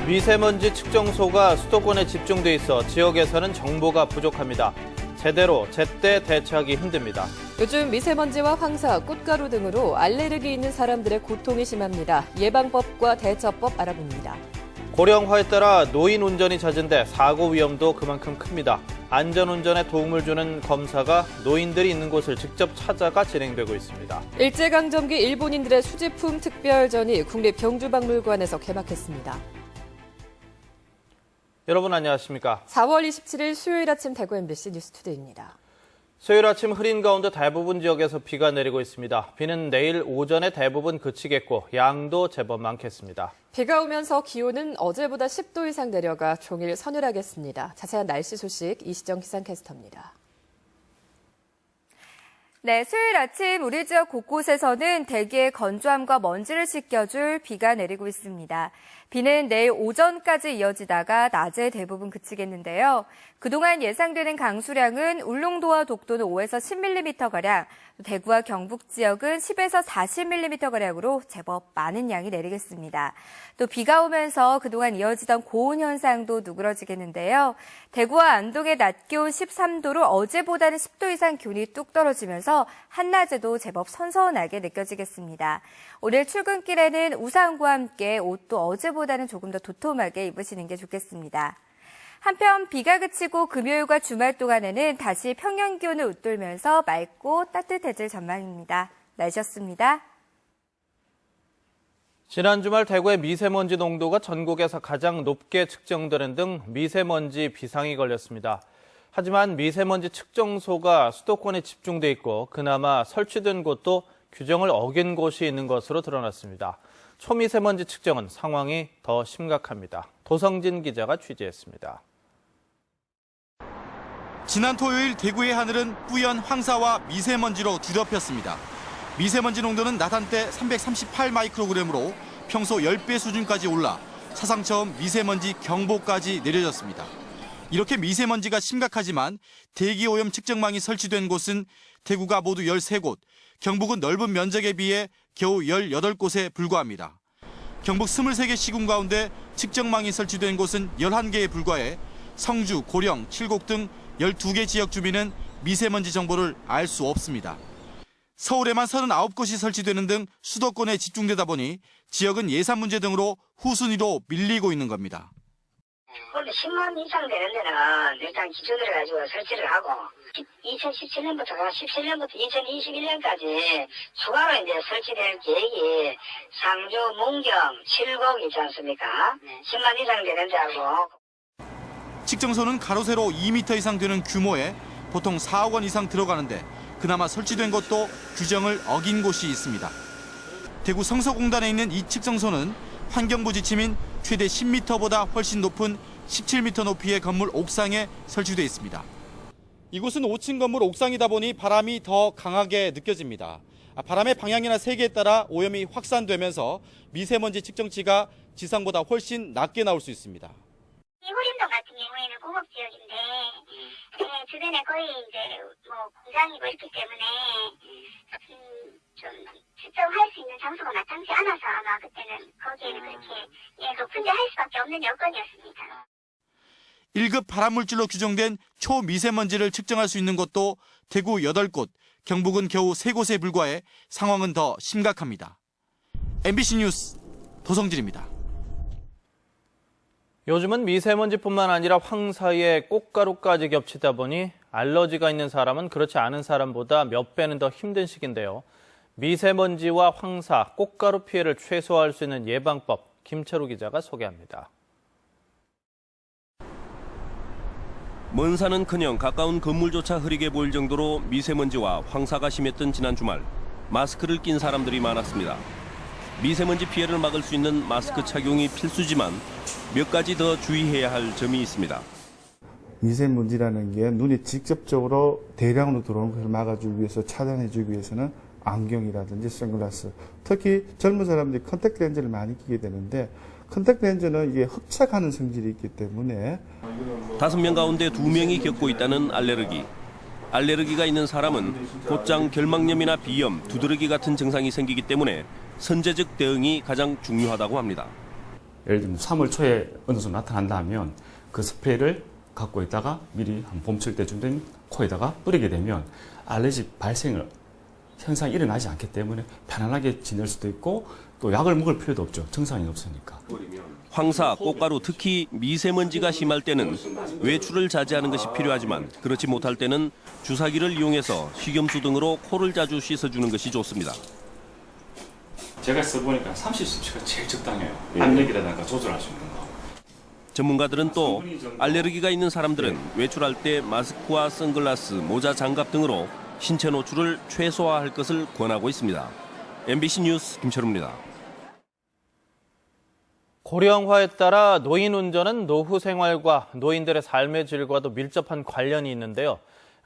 미세먼지 측정소가 수도권에 집중돼 있어 지역에서는 정보가 부족합니다. 제때 대처하기 힘듭니다. 요즘 미세먼지와 황사, 꽃가루 등으로 알레르기 있는 사람들의 고통이 심합니다. 예방법과 대처법 알아봅니다. 고령화에 따라 노인 운전이 잦은데 사고 위험도 그만큼 큽니다. 안전운전에 도움을 주는 검사가 노인들이 있는 곳을 직접 찾아가 진행되고 있습니다. 일제강점기 일본인들의 수집품 특별전이 국립경주박물관에서 개막했습니다. 여러분 안녕하십니까? 4월 27일 수요일 아침 대구 MBC 뉴스투데이입니다. 수요일 아침 흐린 가운데 대부분 지역에서 비가 내리고 있습니다. 비는 내일 오전에 대부분 그치겠고 양도 제법 많겠습니다. 비가 오면서 기온은 어제보다 10도 이상 내려가 종일 서늘하겠습니다. 자세한 날씨 소식 이시정 기상캐스터입니다. 네, 수요일 아침 우리 지역 곳곳에서는 대기의 건조함과 먼지를 씻겨줄 비가 내리고 있습니다. 비는 내일 오전까지 이어지다가 낮에 대부분 그치겠는데요. 그동안 예상되는 강수량은 울릉도와 독도는 5에서 10mm가량, 대구와 경북 지역은 10에서 40mm가량으로 제법 많은 양이 내리겠습니다. 또 비가 오면서 그동안 이어지던 고온 현상도 누그러지겠는데요. 대구와 안동의 낮 기온 13도로 어제보다는 10도 이상 기온이 뚝 떨어지면서 한낮에도 제법 선선하게 느껴지겠습니다. 오늘 출근길에는 우산과 함께 옷도 어제보다는 조금 더 도톰하게 입으시는 게 좋겠습니다. 한편 비가 그치고 금요일과 주말 동안에는 다시 평년 기온을 웃돌면서 맑고 따뜻해질 전망입니다. 날씨였습니다. 지난 주말 대구의 미세먼지 농도가 전국에서 가장 높게 측정되는 등 미세먼지 비상이 걸렸습니다. 하지만 미세먼지 측정소가 수도권에 집중돼 있고 그나마 설치된 곳도 규정을 어긴 곳이 있는 것으로 드러났습니다. 초미세먼지 측정은 상황이 더 심각합니다. 도성진 기자가 취재했습니다. 지난 토요일 대구의 하늘은 뿌연 황사와 미세먼지로 뒤덮였습니다. 미세먼지 농도는 낮 한때 338 마이크로그램으로 평소 10배 수준까지 올라 사상 처음 미세먼지 경보까지 내려졌습니다. 이렇게 미세먼지가 심각하지만 대기오염 측정망이 설치된 곳은 대구가 모두 13곳, 경북은 넓은 면적에 비해 겨우 18곳에 불과합니다. 경북 23개 시군 가운데 측정망이 설치된 곳은 11개에 불과해 성주, 고령, 칠곡 등 12개 지역 주민은 미세먼지 정보를 알 수 없습니다. 서울에만 39곳이 설치되는 등 수도권에 집중되다 보니 지역은 예산 문제 등으로 후순위로 밀리고 있는 겁니다. 원래 10만 이상 되는 데는 일단 기준으로 가지고 설치를 하고 2017년부터 2021년까지 추가로 이제 설치될 계획이 상주, 문경, 칠곡 있지 않습니까? 10만 이상 되는 데하고. 측정소는 가로 세로 2m 이상 되는 규모에 보통 4억 원 이상 들어가는데 그나마 설치된 곳도 규정을 어긴 곳이 있습니다. 대구 성서공단에 있는 이 측정소는 환경부 지침인 최대 10m보다 훨씬 높은 17m 높이의 건물 옥상에 설치되어 있습니다. 이곳은 5층 건물 옥상이다 보니 바람이 더 강하게 느껴집니다. 바람의 방향이나 세기에 따라 오염이 확산되면서 미세먼지 측정치가 지상보다 훨씬 낮게 나올 수 있습니다. 이구림동 같은 경우에는 공업 지역인데 주변에 거의 이제 공장이고 있기 때문에 좀 측정할 수 있는 장소가 마땅치 않아서 아마 그때는 거기에는 그렇게 높은데 할 수밖에 없는 여건이었습니다. 1급 발암물질로 규정된 초미세먼지를 측정할 수 있는 곳도 대구 8곳, 경북은 겨우 3곳에 불과해 상황은 더 심각합니다. MBC 뉴스 도성진입니다. 요즘은 미세먼지뿐만 아니라 황사에 꽃가루까지 겹치다 보니 알러지가 있는 사람은 그렇지 않은 사람보다 몇 배는 더 힘든 시기인데요. 미세먼지와 황사, 꽃가루 피해를 최소화할 수 있는 예방법, 김철우 기자가 소개합니다. 먼 산은커녕 가까운 건물조차 흐리게 보일 정도로 미세먼지와 황사가 심했던 지난 주말, 마스크를 낀 사람들이 많았습니다. 미세먼지 피해를 막을 수 있는 마스크 착용이 필수지만 몇 가지 더 주의해야 할 점이 있습니다. 미세먼지라는 게 눈에 직접적으로 대량으로 들어오는 것을 막아주기 위해서 차단해주기 위해서는 안경이라든지 선글라스, 특히 젊은 사람들이 컨택트 렌즈를 많이 끼게 되는데 컨택트 렌즈는 이게 흡착하는 성질이 있기 때문에 5명 가운데 2명이 겪고 있다는 알레르기. 알레르기가 있는 사람은 곧장 결막염이나 비염, 두드러기 같은 증상이 생기기 때문에 선제적 대응이 가장 중요하다고 합니다. 예를 들면 3월 초에 어느 정도 나타난다 하면 그 스프레이를 갖고 있다가 미리 한 봄철 때쯤 되면 코에다가 뿌리게 되면 알레르기 발생을 현상이 일어나지 않기 때문에 편안하게 지낼 수도 있고 또 약을 먹을 필요도 없죠. 증상이 없으니까. 황사, 꽃가루, 특히 미세먼지가 심할 때는 외출을 자제하는 것이 필요하지만 그렇지 못할 때는 주사기를 이용해서 식염수 등으로 코를 자주 씻어주는 것이 좋습니다. 제가 써보니까 30cm가 제일 적당해요. 압력이라든가 조절할 수 있는 거. 전문가들은 또 알레르기가 있는 사람들은 외출할 때 마스크와 선글라스, 모자, 장갑 등으로 신체 노출을 최소화할 것을 권하고 있습니다. MBC 뉴스 김철우입니다. 고령화에 따라 노인 운전은 노후 생활과 노인들의 삶의 질과도 밀접한 관련이 있는데요.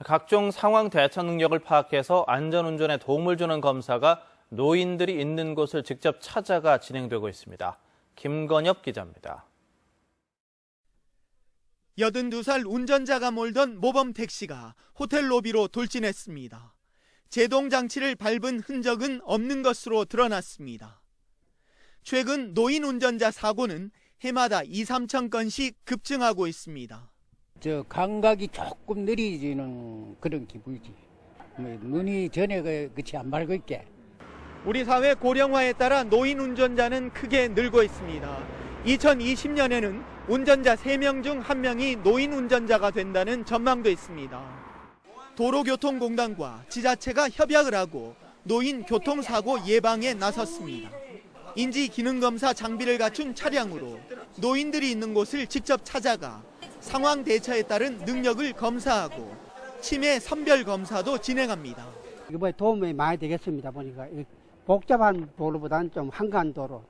각종 상황 대처 능력을 파악해서 안전운전에 도움을 주는 검사가 노인들이 있는 곳을 직접 찾아가 진행되고 있습니다. 김건엽 기자입니다. 82살 운전자가 몰던 모범 택시가 호텔 로비로 돌진했습니다. 제동 장치를 밟은 흔적은 없는 것으로 드러났습니다. 최근 노인 운전자 사고는 해마다 2, 3천 건씩 급증하고 있습니다. 감각이 조금 느려지는 그런 기분이지. 눈이 전에 그치 안 맑고 있게. 우리 사회 고령화에 따라 노인 운전자는 크게 늘고 있습니다. 2020년에는 운전자 3명 중 1명이 노인 운전자가 된다는 전망도 있습니다. 도로교통공단과 지자체가 협약을 하고 노인 교통사고 예방에 나섰습니다. 인지기능검사 장비를 갖춘 차량으로 노인들이 있는 곳을 직접 찾아가 상황 대처에 따른 능력을 검사하고 치매 선별 검사도 진행합니다. 이번에 도움이 많이 되겠습니다. 보니까 복잡한 도로보다는 좀 한간도로,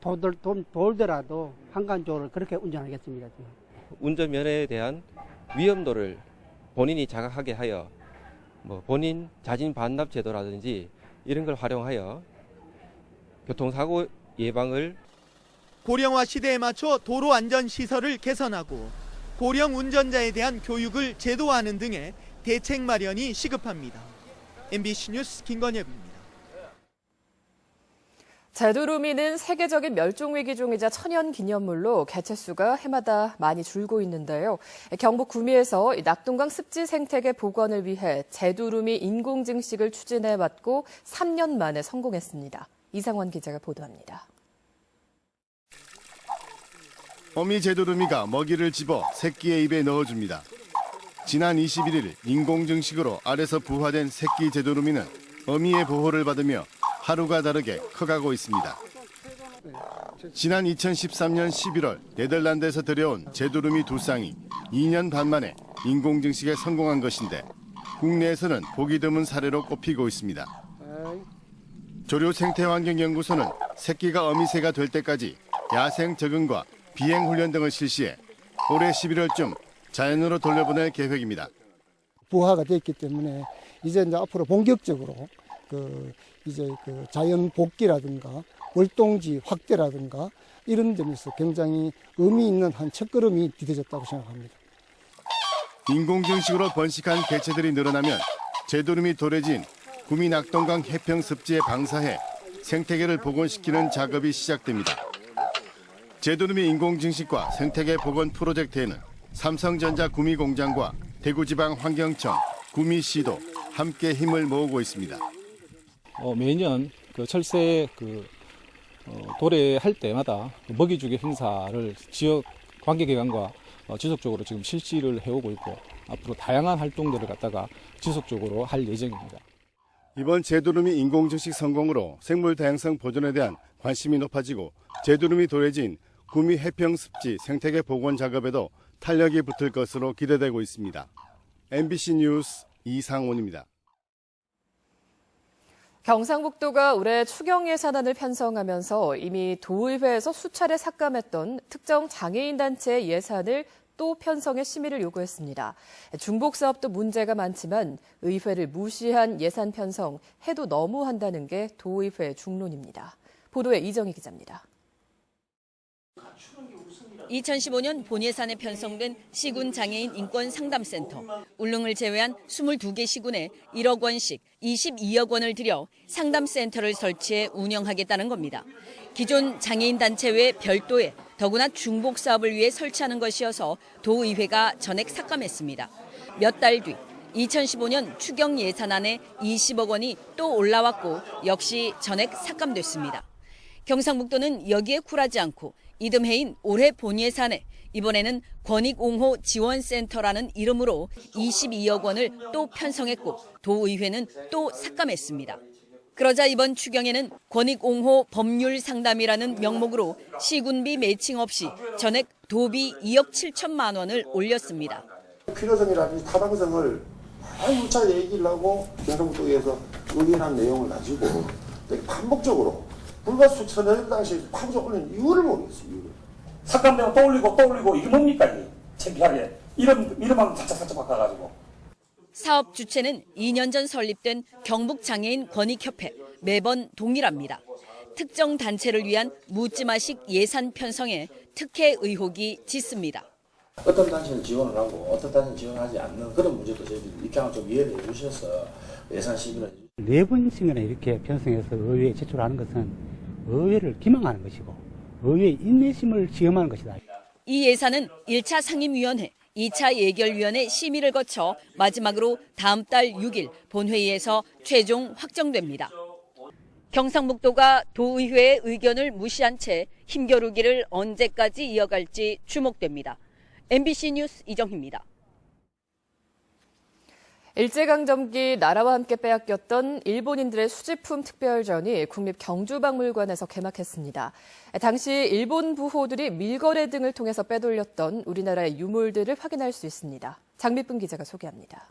돌더라도 한간도로를 그렇게 운전하겠습니다. 운전면허에 대한 위험도를 본인이 자각하게 하여 본인 자진 반납 제도라든지 이런 걸 활용하여 교통사고 예방을 고령화 시대에 맞춰 도로 안전 시설을 개선하고 고령 운전자에 대한 교육을 제도화하는 등의 대책 마련이 시급합니다. MBC 뉴스 김건엽입니다. 제두루미는 세계적인 멸종위기종이자 천연기념물로 개체수가 해마다 많이 줄고 있는데요. 경북 구미에서 낙동강 습지 생태계 복원을 위해 제두루미 인공증식을 추진해왔고 3년 만에 성공했습니다. 이상원 기자가 보도합니다. 어미 제두루미가 먹이를 집어 새끼의 입에 넣어줍니다. 지난 21일 인공증식으로 알에서 부화된 새끼 제두루미는 어미의 보호를 받으며 하루가 다르게 커가고 있습니다. 지난 2013년 11월 네덜란드에서 들여온 제두루미 2쌍이 2년 반 만에 인공증식에 성공한 것인데 국내에서는 보기 드문 사례로 꼽히고 있습니다. 조류생태환경연구소는 새끼가 어미새가 될 때까지 야생 적응과 비행훈련 등을 실시해 올해 11월쯤 자연으로 돌려보낼 계획입니다. 부화가 됐기 때문에 이제 앞으로 본격적으로 자연 복귀라든가 월동지 확대라든가 이런 점에서 굉장히 의미 있는 한 첫걸음이 디뎌졌다고 생각합니다. 인공증식으로 번식한 개체들이 늘어나면 제두루미 도래지인 구미 낙동강 해평 습지에 방사해 생태계를 복원시키는 작업이 시작됩니다. 제두루미 인공증식과 생태계 복원 프로젝트에는 삼성전자 구미공장과 대구지방환경청, 구미시도 함께 힘을 모으고 있습니다. 매년 철새 도래할 때마다 먹이주기 행사를 지역 관계기관과 지속적으로 지금 실시를 해오고 있고 앞으로 다양한 활동들을 갖다가 지속적으로 할 예정입니다. 이번 제두루미 인공증식 성공으로 생물 다양성 보존에 대한 관심이 높아지고 제두루미 도래지인 구미 해평 습지 생태계 복원 작업에도 탄력이 붙을 것으로 기대되고 있습니다. MBC 뉴스 이상원입니다. 경상북도가 올해 추경 예산안을 편성하면서 이미 도의회에서 수차례 삭감했던 특정 장애인 단체의 예산을 또 편성해 심의를 요구했습니다. 중복 사업도 문제가 많지만 의회를 무시한 예산 편성 해도 너무한다는 게 도의회 중론입니다. 보도에 이정희 기자입니다. 2015년 본예산에 편성된 시군 장애인 인권 상담센터. 울릉을 제외한 22개 시군에 1억 원씩 22억 원을 들여 상담센터를 설치해 운영하겠다는 겁니다. 기존 장애인 단체 외 별도의 더구나 중복 사업을 위해 설치하는 것이어서 도의회가 전액 삭감했습니다. 몇 달 뒤 2015년 추경 예산안에 20억 원이 또 올라왔고 역시 전액 삭감됐습니다. 경상북도는 여기에 굴하지 않고 이듬해인 올해 본예산에 이번에는 권익옹호 지원센터라는 이름으로 22억 원을 또 편성했고 도의회는 또 삭감했습니다. 그러자 이번 추경에는 권익옹호 법률 상담이라는 명목으로 시군비 매칭 없이 전액 도비 2억 7천만 원을 올렸습니다. 필요성이라든지 타당성을 무차 얘기를 하고 경상북도에서 의견한 내용을 가지고 되게 반복적으로 불과수천여 당시에 파부적 올린 이유를 모르겠어요. 이유를. 삭감되면 또 올리고 이게 뭡니까 이게 창피하게 이름만 살짝 바꿔가지고. 사업 주체는 2년 전 설립된 경북장애인 권익협회. 매번 동일합니다. 특정 단체를 위한 묻지마식 예산 편성에 특혜 의혹이 짙습니다. 어떤 단체는 지원을 하고 어떤 단체는 지원하지 않는 그런 문제도 저희들이 입장을 좀 이해를 해주셔서 예산 시기를 4번씩이나 이렇게 편성해서 의회에 제출하는 것은 의회를 기망하는 것이고 의회의 인내심을 시험하는 것이다. 이 예산은 1차 상임위원회, 2차 예결위원회 심의를 거쳐 마지막으로 다음 달 6일 본회의에서 최종 확정됩니다. 경상북도가 도의회의 의견을 무시한 채 힘겨루기를 언제까지 이어갈지 주목됩니다. MBC 뉴스 이정희입니다. 일제강점기 나라와 함께 빼앗겼던 일본인들의 수집품 특별전이 국립경주박물관에서 개막했습니다. 당시 일본 부호들이 밀거래 등을 통해서 빼돌렸던 우리나라의 유물들을 확인할 수 있습니다. 장미쁨 기자가 소개합니다.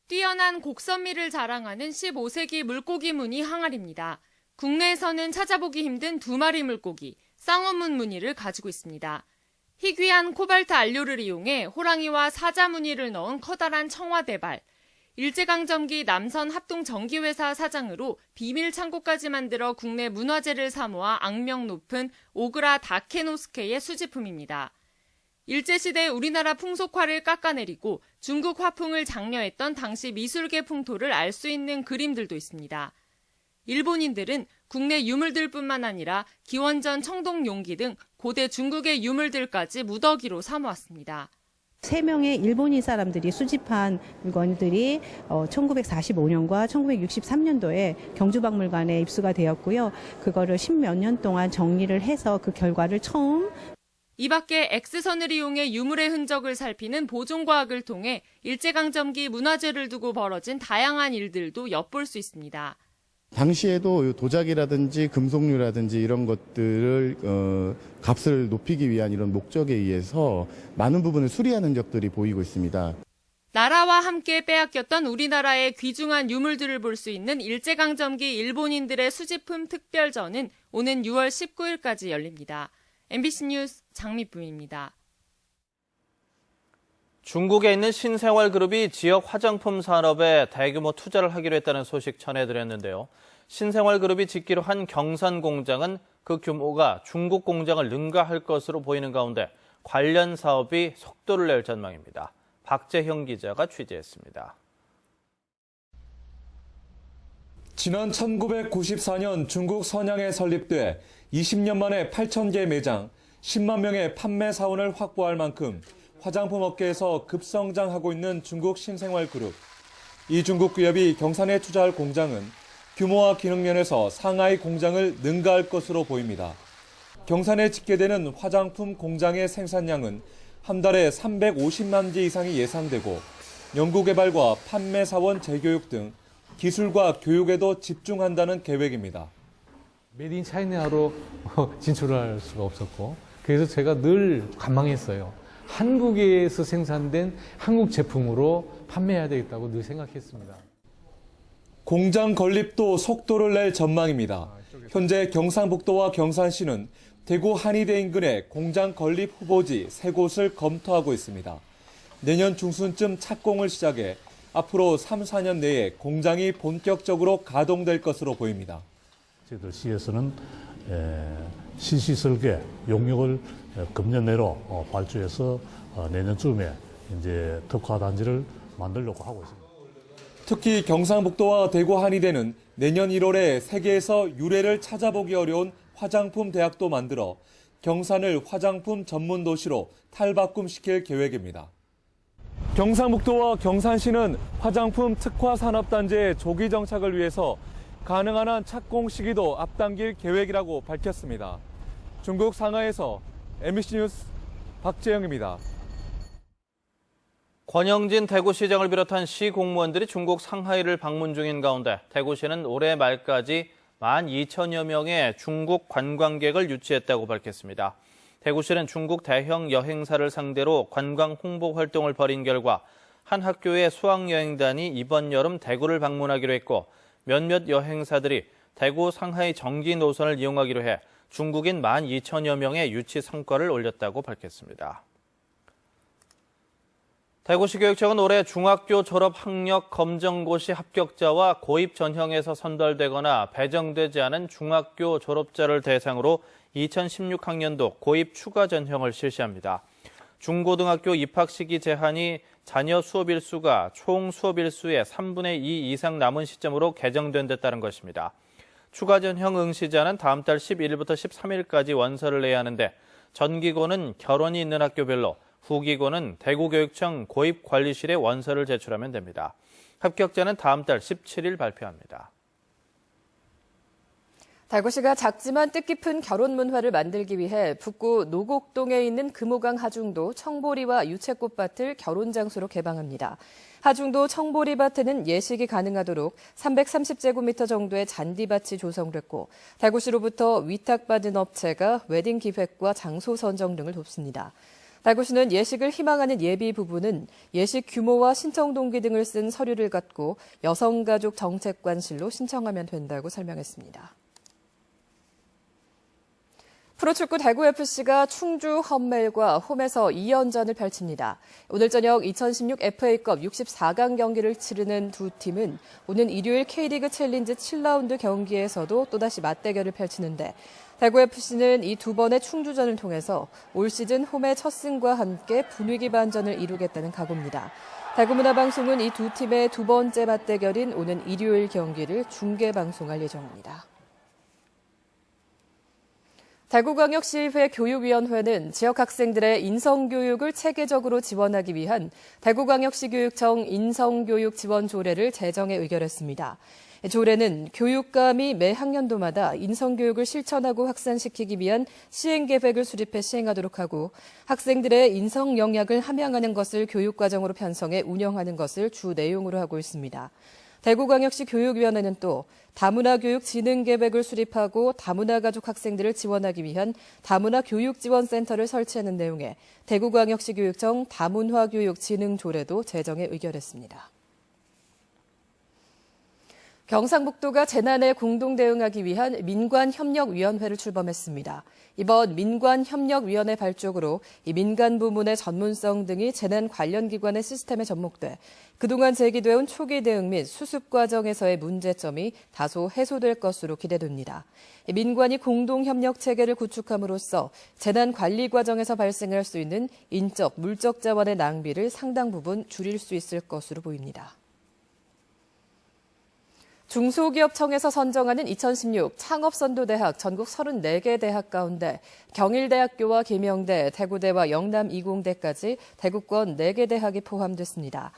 뛰어난 곡선미를 자랑하는 15세기 물고기 무늬 항아리입니다. 국내에서는 찾아보기 힘든 2마리 물고기, 쌍어문 무늬를 가지고 있습니다. 희귀한 코발트 안료를 이용해 호랑이와 사자 무늬를 넣은 커다란 청와대발, 일제강점기 남선 합동전기회사 사장으로 비밀 창고까지 만들어 국내 문화재를 사모아 악명 높은 오그라 다케노스케의 수집품입니다. 일제시대 우리나라 풍속화를 깎아내리고 중국 화풍을 장려했던 당시 미술계 풍토를 알 수 있는 그림들도 있습니다. 일본인들은 국내 유물들뿐만 아니라 기원전 청동 용기 등 고대 중국의 유물들까지 무더기로 사모았습니다. 3명의 일본인 사람들이 수집한 물건들이 1945년과 1963년도에 경주박물관에 입수가 되었고요. 그거를 10몇 년 동안 정리를 해서 그 결과를 처음 이 밖에 X선을 이용해 유물의 흔적을 살피는 보존과학을 통해 일제강점기 문화재를 두고 벌어진 다양한 일들도 엿볼 수 있습니다. 당시에도 도자기라든지 금속류라든지 이런 것들을 값을 높이기 위한 이런 목적에 의해서 많은 부분을 수리하는 흔적들이 보이고 있습니다. 나라와 함께 빼앗겼던 우리나라의 귀중한 유물들을 볼 수 있는 일제강점기 일본인들의 수집품 특별전은 오는 6월 19일까지 열립니다. MBC 뉴스 장미쁨입니다. 중국에 있는 신생활그룹이 지역 화장품 산업에 대규모 투자를 하기로 했다는 소식 전해드렸는데요. 신생활그룹이 짓기로 한 경산 공장은 그 규모가 중국 공장을 능가할 것으로 보이는 가운데 관련 사업이 속도를 낼 전망입니다. 박재형 기자가 취재했습니다. 지난 1994년 중국 선양에 설립돼 20년 만에 8,000개 매장, 10만 명의 판매 사원을 확보할 만큼 화장품 업계에서 급성장하고 있는 중국 신생활그룹. 이 중국 기업이 경산에 투자할 공장은 규모와 기능 면에서 상하이 공장을 능가할 것으로 보입니다. 경산에 짓게 되는 화장품 공장의 생산량은 한 달에 350만 개 이상이 예상되고 연구개발과 판매 사원 재교육 등 기술과 교육에도 집중한다는 계획입니다. 메이드 인 차이나로 진출할 수가 없었고 그래서 제가 늘 관망했어요. 한국에서 생산된 한국 제품으로 판매해야 되겠다고 늘 생각했습니다. 공장 건립도 속도를 낼 전망입니다. 현재 경상북도와 경산시는 대구 한의대 인근에 공장 건립 후보지 3곳을 검토하고 있습니다. 내년 중순쯤 착공을 시작해 앞으로 3, 4년 내에 공장이 본격적으로 가동될 것으로 보입니다. 저희들 시에서는 CC 설계 용역을 금년 내로 발주해서 내년쯤에 이제 특화 단지를 만들려고 하고 있습니다. 특히 경상북도와 대구 한의대는 내년 1월에 세계에서 유래를 찾아보기 어려운 화장품 대학도 만들어 경산을 화장품 전문 도시로 탈바꿈시킬 계획입니다. 경상북도와 경산시는 화장품 특화 산업단지의 조기 정착을 위해서 가능한 한 착공 시기도 앞당길 계획이라고 밝혔습니다. 중국 상하이에서 MBC 뉴스 박재영입니다. 권영진 대구시장을 비롯한 시 공무원들이 중국 상하이를 방문 중인 가운데 대구시는 올해 말까지 12,000여 명의 중국 관광객을 유치했다고 밝혔습니다. 대구시는 중국 대형 여행사를 상대로 관광 홍보 활동을 벌인 결과 한 학교의 수학여행단이 이번 여름 대구를 방문하기로 했고 몇몇 여행사들이 대구 상하이 정기 노선을 이용하기로 해 중국인 12,000여 명의 유치 성과를 올렸다고 밝혔습니다. 대구시 교육청은 올해 중학교 졸업 학력 검정고시 합격자와 고입 전형에서 선발되거나 배정되지 않은 중학교 졸업자를 대상으로 2016학년도 고입 추가 전형을 실시합니다. 중고등학교 입학 시기 제한이 자녀 수업 일수가 총 수업 일수의 3분의 2 이상 남은 시점으로 개정된 데 따른 것입니다. 추가 전형 응시자는 다음 달 11일부터 13일까지 원서를 내야 하는데 전기고는 결혼이 있는 학교별로, 후기고는 대구교육청 고입관리실에 원서를 제출하면 됩니다. 합격자는 다음 달 17일 발표합니다. 대구시가 작지만 뜻깊은 결혼 문화를 만들기 위해 북구 노곡동에 있는 금호강 하중도 청보리와 유채꽃밭을 결혼 장소로 개방합니다. 하중도 청보리밭에는 예식이 가능하도록 330제곱미터 정도의 잔디밭이 조성됐고 대구시로부터 위탁받은 업체가 웨딩 기획과 장소 선정 등을 돕습니다. 대구시는 예식을 희망하는 예비 부부는 예식 규모와 신청 동기 등을 쓴 서류를 갖고 여성가족 정책관실로 신청하면 된다고 설명했습니다. 프로축구 대구FC가 충주 험멜과 홈에서 2연전을 펼칩니다. 오늘 저녁 2016 FA컵 64강 경기를 치르는 두 팀은 오는 일요일 K리그 챌린지 7라운드 경기에서도 또다시 맞대결을 펼치는데 대구FC는 이 두 번의 충주전을 통해서 올 시즌 홈의 첫 승과 함께 분위기 반전을 이루겠다는 각오입니다. 대구문화방송은 이 두 팀의 두 번째 맞대결인 오는 일요일 경기를 중계방송할 예정입니다. 대구광역시의회 교육위원회는 지역 학생들의 인성교육을 체계적으로 지원하기 위한 대구광역시교육청 인성교육 지원 조례를 제정해 의결했습니다. 조례는 교육감이 매 학년도마다 인성교육을 실천하고 확산시키기 위한 시행계획을 수립해 시행하도록 하고 학생들의 인성 영역을 함양하는 것을 교육과정으로 편성해 운영하는 것을 주 내용으로 하고 있습니다. 대구광역시 교육위원회는 또 다문화 교육 진흥 계획을 수립하고 다문화 가족 학생들을 지원하기 위한 다문화 교육지원센터를 설치하는 내용의 대구광역시 교육청 다문화 교육 진흥 조례도 제정해 의결했습니다. 경상북도가 재난에 공동 대응하기 위한 민관협력위원회를 출범했습니다. 이번 민관협력위원회 발족으로 이 민간 부문의 전문성 등이 재난 관련 기관의 시스템에 접목돼 그동안 제기되어온 초기 대응 및 수습 과정에서의 문제점이 다소 해소될 것으로 기대됩니다. 민관이 공동협력 체계를 구축함으로써 재난 관리 과정에서 발생할 수 있는 인적, 물적 자원의 낭비를 상당 부분 줄일 수 있을 것으로 보입니다. 중소기업청에서 선정하는 2016 창업선도대학 전국 34개 대학 가운데 경일대학교와 계명대, 대구대와 영남이공대까지 대구권 4개 대학이 포함됐습니다.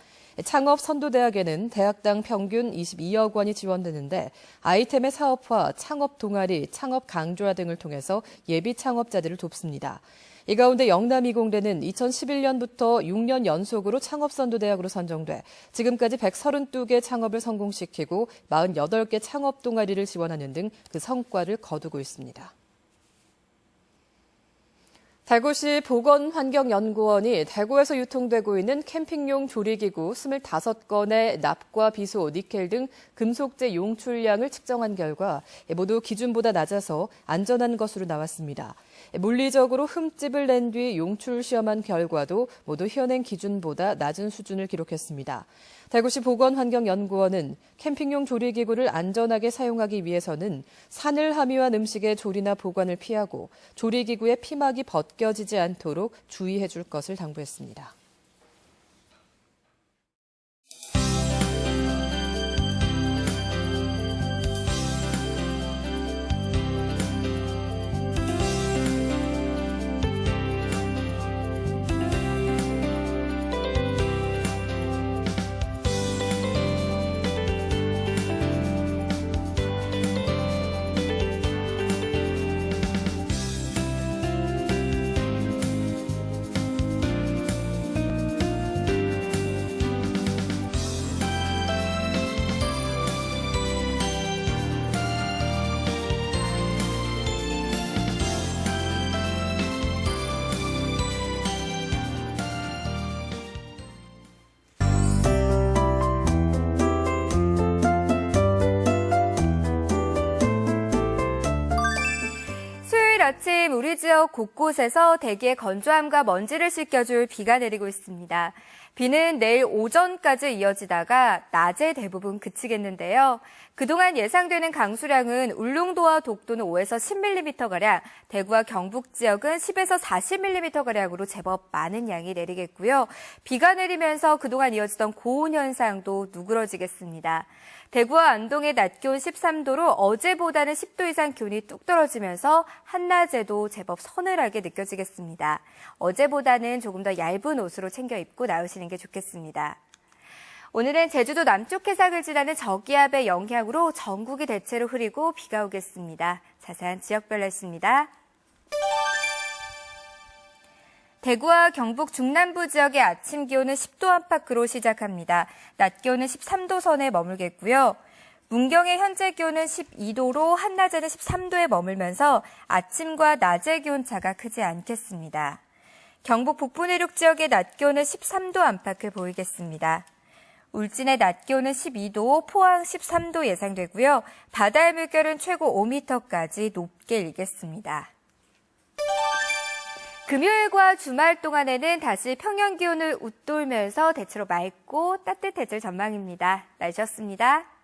창업선도대학에는 대학당 평균 22억 원이 지원되는데 아이템의 사업화, 창업 동아리, 창업 강좌 등을 통해서 예비 창업자들을 돕습니다. 이 가운데 영남이공대는 2011년부터 6년 연속으로 창업선도대학으로 선정돼 지금까지 132개 창업을 성공시키고 48개 창업 동아리를 지원하는 등 그 성과를 거두고 있습니다. 대구시 보건환경연구원이 대구에서 유통되고 있는 캠핑용 조리기구 25건의 납과 비소, 니켈 등 금속재 용출량을 측정한 결과 모두 기준보다 낮아서 안전한 것으로 나왔습니다. 물리적으로 흠집을 낸 뒤 용출 시험한 결과도 모두 현행 기준보다 낮은 수준을 기록했습니다. 대구시 보건환경연구원은 캠핑용 조리기구를 안전하게 사용하기 위해서는 산을 함유한 음식의 조리나 보관을 피하고 조리기구의 피막이 벗겨지지 않도록 주의해 줄 것을 당부했습니다. 아침 우리 지역 곳곳에서 대기의 건조함과 먼지를 씻겨줄 비가 내리고 있습니다. 비는 내일 오전까지 이어지다가 낮에 대부분 그치겠는데요. 그동안 예상되는 강수량은 울릉도와 독도는 5에서 10mm가량, 대구와 경북 지역은 10에서 40mm가량으로 제법 많은 양이 내리겠고요. 비가 내리면서 그동안 이어지던 고온 현상도 누그러지겠습니다. 대구와 안동의 낮 기온 13도로 어제보다는 10도 이상 기온이 뚝 떨어지면서 한낮에도 제법 서늘하게 느껴지겠습니다. 어제보다는 조금 더 얇은 옷으로 챙겨 입고 나오시는 게 좋겠습니다. 오늘은 제주도 남쪽 해상을 지나는 저기압의 영향으로 전국이 대체로 흐리고 비가 오겠습니다. 자세한 지역별 날씨입니다. 대구와 경북 중남부 지역의 아침 기온은 10도 안팎으로 시작합니다. 낮 기온은 13도 선에 머물겠고요. 문경의 현재 기온은 12도로 한낮에는 13도에 머물면서 아침과 낮의 기온차가 크지 않겠습니다. 경북 북부 내륙 지역의 낮 기온은 13도 안팎을 보이겠습니다. 울진의 낮 기온은 12도, 포항 13도 예상되고요. 바다의 물결은 최고 5m까지 높게 일겠습니다. 금요일과 주말 동안에는 다시 평년 기온을 웃돌면서 대체로 맑고 따뜻해질 전망입니다. 날씨였습니다.